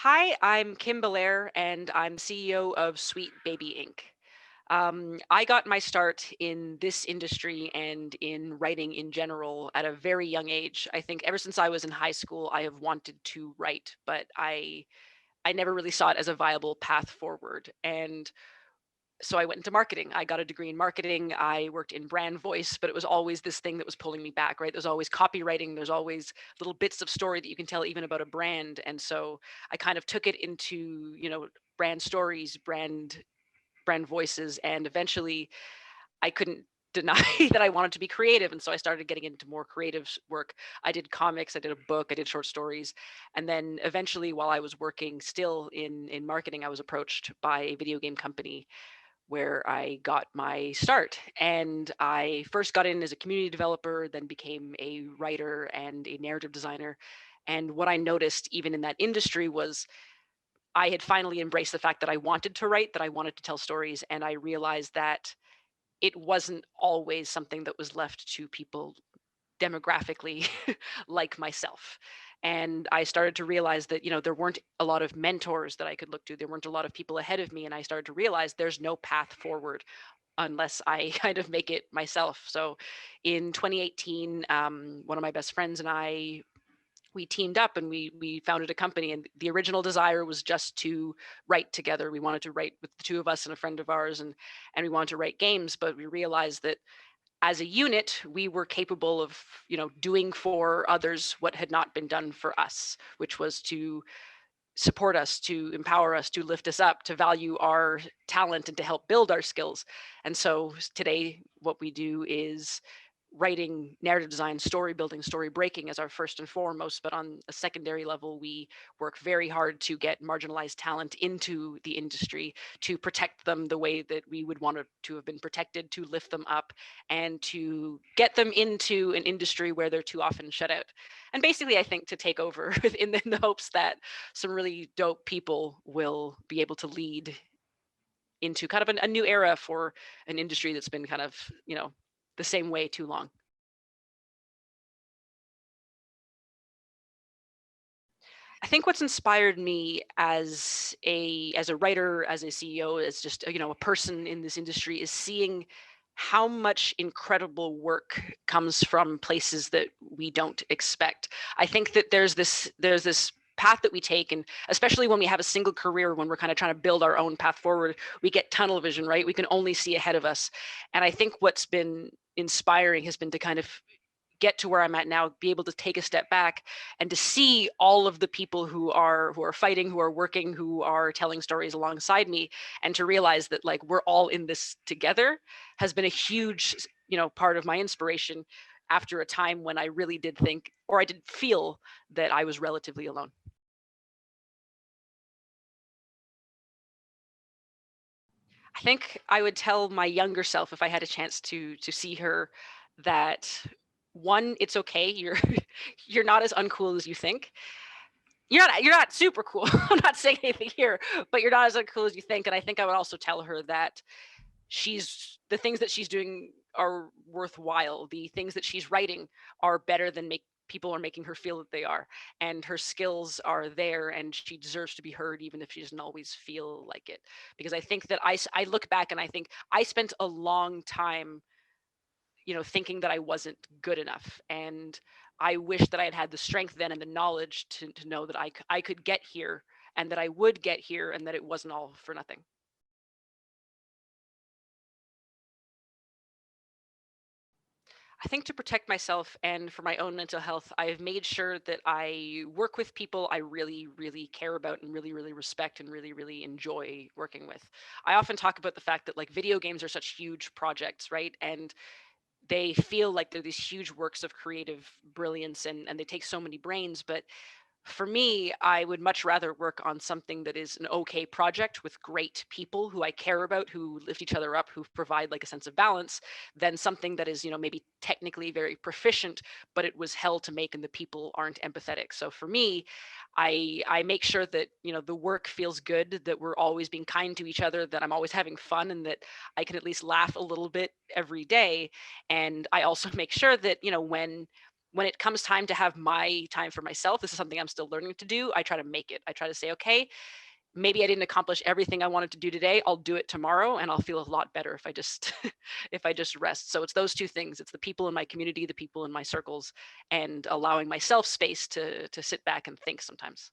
Hi, I'm Kim Belair, and I'm CEO of Sweet Baby Inc. I got my start in this industry and in writing in general at a very young age. I think ever since I was in high school, I have wanted to write, but I never really saw it as a viable path forward. And so I went into marketing. I got a degree in marketing. I worked in brand voice, but it was always this thing that was pulling me back, right? There's always copywriting. There's always little bits of story that you can tell even about a brand. And so I kind of took it into, brand stories, brand voices, and eventually I couldn't deny that I wanted to be creative. And so I started getting into more creative work. I did comics, I did a book, I did short stories. And then eventually, while I was working still in marketing, I was approached by a video game company where I got my start. And I first got in as a community developer, then became a writer and a narrative designer. And what I noticed even in that industry was I had finally embraced the fact that I wanted to write, that I wanted to tell stories. And I realized that it wasn't always something that was left to people demographically like myself. And I started to realize that, there weren't a lot of mentors that I could look to. There weren't a lot of people ahead of me. And I started to realize there's no path forward unless I kind of make it myself. So in 2018, one of my best friends and I, we teamed up and we founded a company, and the original desire was just to write together. We wanted to write with the two of us and a friend of ours, and we wanted to write games, but we realized that as a unit, we were capable of, doing for others what had not been done for us, which was to support us, to empower us, to lift us up, to value our talent, and to help build our skills. And so today, what we do is writing, narrative design, story building, story breaking as our first and foremost. But on a secondary level, we work very hard to get marginalized talent into the industry, to protect them the way that we would want to have been protected, to lift them up, and to get them into an industry where they're too often shut out. And basically, I think to take over in the hopes that some really dope people will be able to lead into kind of a new era for an industry that's been kind of, the same way too long. I think what's inspired me as a writer, as a CEO, as just a person in this industry is seeing how much incredible work comes from places that we don't expect. I think that there's this path that we take, and especially when we have a single career, when we're kind of trying to build our own path forward, we get tunnel vision, right? We can only see ahead of us. And I think what's been inspiring has been to kind of get to where I'm at now, be able to take a step back and to see all of the people who are fighting, who are working, who are telling stories alongside me, and to realize that like we're all in this together has been a huge, part of my inspiration after a time when I really did think, or I did feel, that I was relatively alone. I think I would tell my younger self, if I had a chance to see her, that one, it's okay. You're you're not as uncool as you think. You're not super cool. I'm not saying anything here, but you're not as uncool as you think. And I think I would also tell her that the things that she's doing are worthwhile. The things that she's writing are better than make people are making her feel that they are. And her skills are there, and she deserves to be heard, even if she doesn't always feel like it. Because I think that I look back and I think I spent a long time, thinking that I wasn't good enough. And I wish that I had had the strength then and the knowledge to know that I could get here, and that I would get here, and that it wasn't all for nothing. I think to protect myself and for my own mental health, I've made sure that I work with people I really, really care about and really, really respect and really, really enjoy working with. I often talk about the fact that like video games are such huge projects, right? And they feel like they're these huge works of creative brilliance, and they take so many brains. But for me, I would much rather work on something that is an okay project with great people who I care about, who lift each other up, who provide like a sense of balance, than something that is, maybe technically very proficient, but it was hell to make and the people aren't empathetic. So for me, I make sure that, the work feels good, that we're always being kind to each other, that I'm always having fun, and that I can at least laugh a little bit every day. And I also make sure that, when when it comes time to have my time for myself, this is something I'm still learning to do. I try to make it. I try to say, okay, maybe I didn't accomplish everything I wanted to do today. I'll do it tomorrow, and I'll feel a lot better if I just if I just rest. So it's those two things. It's the people in my community, the people in my circles, and allowing myself space to sit back and think sometimes.